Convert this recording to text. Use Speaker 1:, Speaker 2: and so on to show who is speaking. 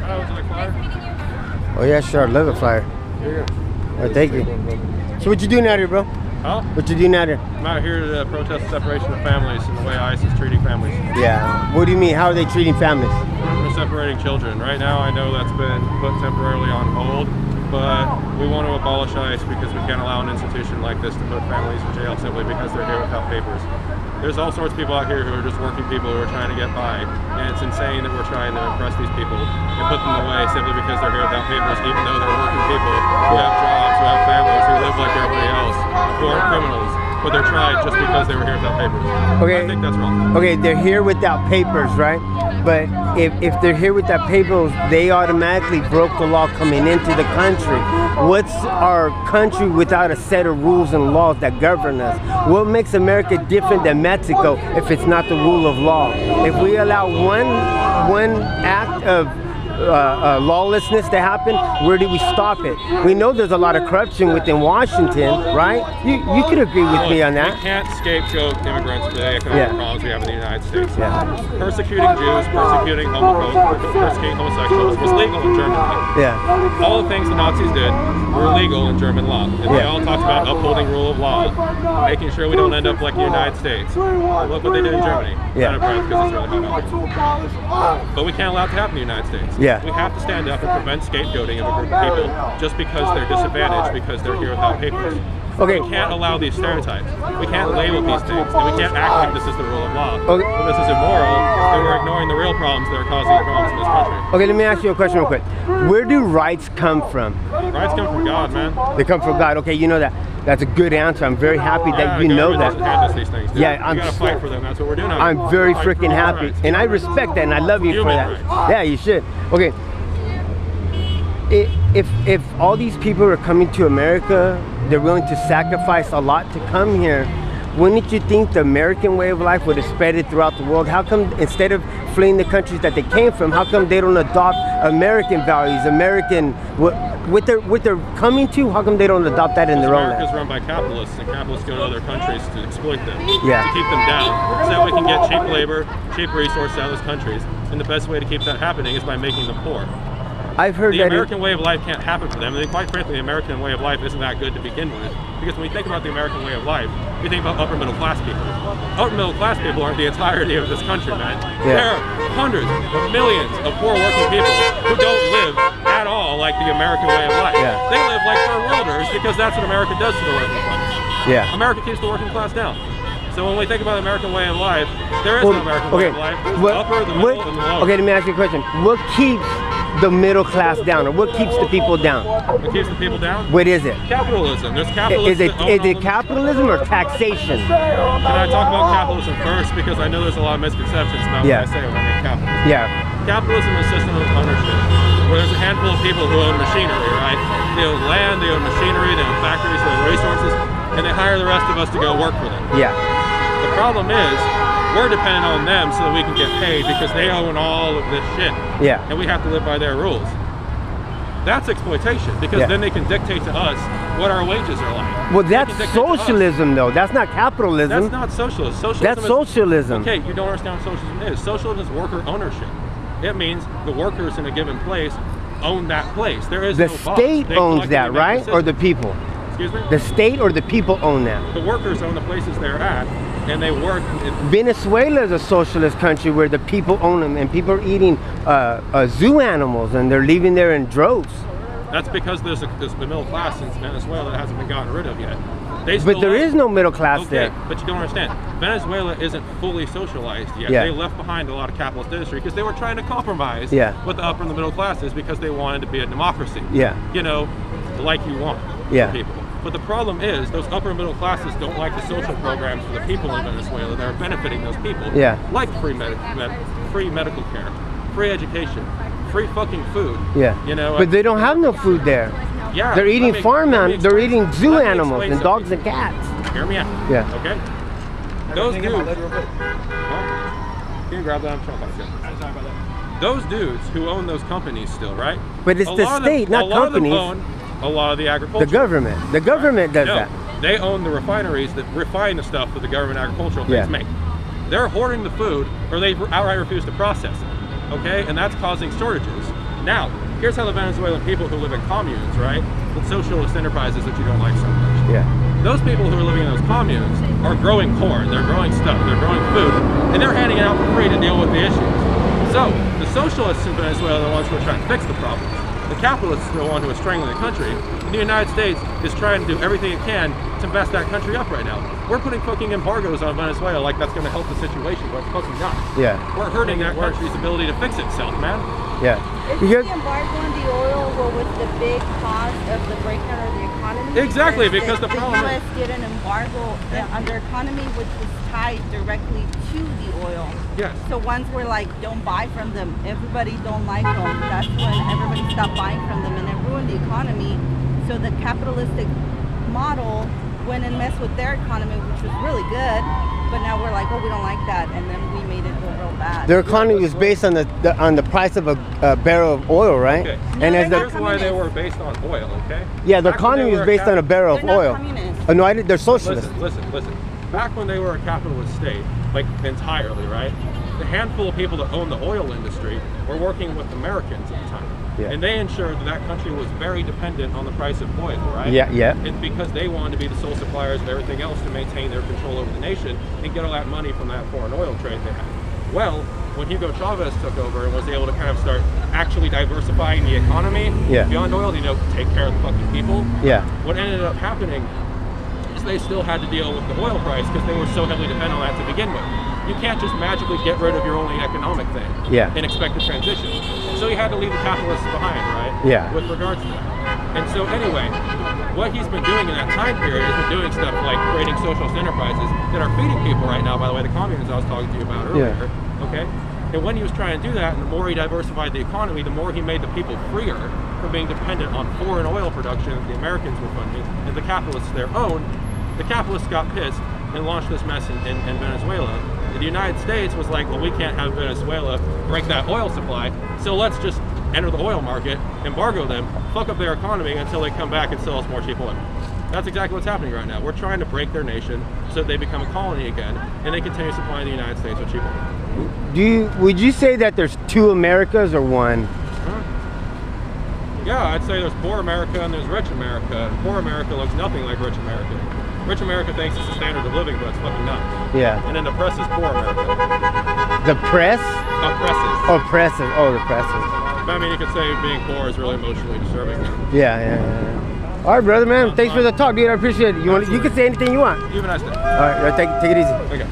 Speaker 1: Oh, would you like flyer?
Speaker 2: Oh yeah, sure. I love a flyer.
Speaker 1: Here you go.
Speaker 2: All right, thank you. So what you doing out here, bro?
Speaker 1: Huh?
Speaker 2: What you doing out here?
Speaker 1: I'm out here to protest the separation of families and the way ICE is treating families.
Speaker 2: Yeah. What do you mean? How are they treating families?
Speaker 1: We're separating children. Right now, I know that's been put temporarily on hold, but we want to abolish ICE because we can't allow an institution like this to put families in jail simply because they're here without papers. There's all sorts of people out here who are just working people who are trying to get by, and it's insane that we're trying to impress these people and put them away simply because they're here without papers, even though they're working people who have jobs, who have families, who live like everybody else, who aren't criminals, but they're tried just because they were here without papers.
Speaker 2: Okay.
Speaker 1: I think that's wrong.
Speaker 2: Okay, they're here without papers, right? But if they're here without papers, they automatically broke the law coming into the country. What's our country without a set of rules and laws that govern us? What makes America different than Mexico if it's not the rule of law? If we allow one act of lawlessness to happen, where do we stop it? We know there's a lot of corruption within Washington, right? You could agree with me on that.
Speaker 1: We can't scapegoat immigrants for the economic problems we have in the United States.
Speaker 2: Yeah.
Speaker 1: Persecuting Jews, persecuting homophobes, persecuting homosexuals was legal in Germany.
Speaker 2: Yeah.
Speaker 1: All the things the Nazis did were illegal in German law. And they all talked about upholding rule of law, making sure we don't end up like the United States. Look what they did in Germany.
Speaker 2: Yeah.
Speaker 1: Out of breath because it's really hot out. But we can't allow it to happen in the United States.
Speaker 2: Yeah.
Speaker 1: We have to stand up and prevent scapegoating of a group of people just because they're disadvantaged because they're here without papers.
Speaker 2: Okay.
Speaker 1: We can't allow these stereotypes. We can't label these things, and we can't act like this is the rule of law.
Speaker 2: Okay.
Speaker 1: When this is immoral, then we're ignoring the real problems that are causing the problems in this country.
Speaker 2: Okay, let me ask you a question real quick. Where do rights come from?
Speaker 1: Rights come from God, man.
Speaker 2: They come from God. Okay, you know that. That's a good answer. I'm very happy that you know that.
Speaker 1: Hand us these things, dude.
Speaker 2: Yeah,
Speaker 1: we gotta fight for them. That's what we're doing.
Speaker 2: I'm very freaking happy, and I respect that, and I love you for that. Yeah, you should. Okay. If all these people are coming to America, they're willing to sacrifice a lot to come here, wouldn't you think the American way of life would have spread it throughout the world? How come instead of fleeing the countries that they came from, how come they don't adopt American values, American, what they're coming to, how come they don't adopt that in their own land?
Speaker 1: America's run by capitalists, and capitalists go to other countries to exploit them,
Speaker 2: Yeah.
Speaker 1: to keep them down, so that we can get cheap labor, cheap resources out of those countries. And the best way to keep that happening is by making them poor.
Speaker 2: I've heard
Speaker 1: the
Speaker 2: that
Speaker 1: American way of life can't happen for them, and quite frankly, the American way of life isn't that good to begin with. Because when we think about the American way of life, we think about upper middle class people. Upper middle class people aren't the entirety of this country, man.
Speaker 2: Yeah.
Speaker 1: There are hundreds of millions of poor working people who don't live at all like the American way of life.
Speaker 2: Yeah.
Speaker 1: They live like third worlders because that's what America does to the working class.
Speaker 2: Yeah.
Speaker 1: America keeps the working class down. So when we think about the American way of life, there is no American way of life. There's the upper, the middle, and the lower.
Speaker 2: Okay, let me ask you a question. What keeps the middle class down, or what keeps the people down?
Speaker 1: What keeps the people down?
Speaker 2: What is it?
Speaker 1: Capitalism. There's capitalism.
Speaker 2: Is it capitalism or taxation?
Speaker 1: Can I talk about capitalism first? Because I know there's a lot of misconceptions about what I say when I mean capitalism.
Speaker 2: Yeah.
Speaker 1: Capitalism is a system of ownership, where there's a handful of people who own machinery, right? They own land, they own machinery, they own factories, they own resources, and they hire the rest of us to go work for them.
Speaker 2: Yeah.
Speaker 1: The problem is, we're dependent on them so that we can get paid because they own all of this shit.
Speaker 2: Yeah.
Speaker 1: And we have to live by their rules. That's exploitation, because then they can dictate to us what our wages are like.
Speaker 2: Well, that's socialism, though. That's not capitalism.
Speaker 1: That's not socialist.
Speaker 2: That's socialism.
Speaker 1: Okay, you don't understand what socialism is. Socialism is worker ownership. It means the workers in a given place own that place. There is
Speaker 2: the
Speaker 1: no boss.
Speaker 2: state owns that, right? Or the people?
Speaker 1: Excuse me?
Speaker 2: The state or the people own that?
Speaker 1: The workers own the places they're at, and they work.
Speaker 2: Venezuela is a socialist country where the people own them, and people are eating zoo animals, and they're leaving there in droves.
Speaker 1: That's because there's a middle class in Venezuela that hasn't been gotten rid of yet.
Speaker 2: But there is no middle class there.
Speaker 1: But you don't understand. Venezuela isn't fully socialized yet.
Speaker 2: Yeah.
Speaker 1: They left behind a lot of capitalist industry because they were trying to compromise with the upper and the middle classes because they wanted to be a democracy.
Speaker 2: Yeah.
Speaker 1: You know, like you want for people. But the problem is those upper and middle classes don't like the social programs for the people in Venezuela that are benefiting those people.
Speaker 2: Yeah.
Speaker 1: Like free medical care, free education, free fucking food.
Speaker 2: Yeah.
Speaker 1: You know.
Speaker 2: But they don't have no food there.
Speaker 1: Yeah.
Speaker 2: They're eating they're eating zoo animals and dogs and cats.
Speaker 1: Hear me out.
Speaker 2: Yeah.
Speaker 1: Okay. Those dudes. Can you grab that? I'm trying to find it. Those dudes who own those companies still, right?
Speaker 2: But it's the state, not companies.
Speaker 1: A lot of them own a lot of the agriculture.
Speaker 2: The government. The government does that.
Speaker 1: They own the refineries that refine the stuff that the government agricultural things make. They're hoarding the food, or they outright refuse to process it. Okay, and that's causing shortages. Now, here's how the Venezuelan people who live in communes, right, with socialist enterprises that you don't like so much.
Speaker 2: Yeah.
Speaker 1: Those people who are living in those communes are growing corn, they're growing stuff, they're growing food, and they're handing it out for free to deal with the issues. So, the socialists in Venezuela are the ones who are trying to fix the problems. The capitalists are the one who is strangling the country, and the United States is trying to do everything it can to mess that country up right now. We're putting fucking embargoes on Venezuela like that's going to help the situation, but it's fucking not.
Speaker 2: Yeah.
Speaker 1: We're hurting that country's ability to fix itself, man.
Speaker 2: Yeah.
Speaker 3: Is the embargo on the oil what was the big cause of the breakdown of the economy?
Speaker 1: Exactly, because the problem
Speaker 3: U.S. did an embargo on their economy, which was tied directly to the oil.
Speaker 1: Yes.
Speaker 3: So once we're like, don't buy from them, everybody don't like them, that's when everybody stopped buying from them, and it ruined the economy. So the capitalistic model went and messed with their economy, which was really good. But now we're like, oh, we don't like that, and then we made it go real bad.
Speaker 2: Their economy was based on the price of a barrel of oil, right?
Speaker 1: Okay.
Speaker 2: And
Speaker 3: No,
Speaker 2: as
Speaker 3: they're
Speaker 2: the
Speaker 1: Here's why they were based on oil, okay?
Speaker 2: yeah, their
Speaker 1: Back when
Speaker 2: economy
Speaker 1: they
Speaker 2: was
Speaker 1: were a
Speaker 2: based on a barrel of
Speaker 3: They're not
Speaker 2: oil.
Speaker 3: communist.
Speaker 2: No, they're socialist.
Speaker 1: Listen. Back when they were a capitalist state, like entirely, right? The handful of people that owned the oil industry were working with Americans at the time.
Speaker 2: Yeah.
Speaker 1: And they ensured that that country was very dependent on the price of oil, right?
Speaker 2: Yeah, yeah.
Speaker 1: And because they wanted to be the sole suppliers of everything else to maintain their control over the nation and get all that money from that foreign oil trade they had. Well, when Hugo Chavez took over and was able to kind of start actually diversifying the economy beyond oil, you know, take care of the fucking people.
Speaker 2: Yeah.
Speaker 1: What ended up happening is they still had to deal with the oil price because they were so heavily dependent on that to begin with. You can't just magically get rid of your only economic thing and expect a transition. So he had to leave the capitalists behind, right?
Speaker 2: Yeah.
Speaker 1: With regards to that. And so anyway, what he's been doing in that time period is been doing stuff like creating socialist enterprises that are feeding people right now, by the way, the communes I was talking to you about earlier. Okay? And when he was trying to do that, and the more he diversified the economy, the more he made the people freer from being dependent on foreign oil production that the Americans were funding and the capitalists their own. The capitalists got pissed and launched this mess in Venezuela. The United States was like, well, we can't have Venezuela break that oil supply, so let's just enter the oil market, embargo them, fuck up their economy until they come back and sell us more cheap oil. That's exactly what's happening right now. We're trying to break their nation so that they become a colony again, and they continue supplying the United States with cheap oil.
Speaker 2: Would you say that there's two Americas or one?
Speaker 1: Yeah, I'd say there's poor America and there's rich America. And poor America looks nothing like rich America. Rich America thinks it's the standard of living, but it's fucking not.
Speaker 2: Yeah.
Speaker 1: And then the press is poor America.
Speaker 2: The press?
Speaker 1: Oppresses.
Speaker 2: Oh, presses. Oh, the presses.
Speaker 1: I mean, you could say being poor is really emotionally disturbing.
Speaker 2: Yeah. All right, brother, man. Thanks for the talk, dude. I appreciate it. You can say anything you want.
Speaker 1: You have a nice day.
Speaker 2: All right, take it easy.
Speaker 1: Okay.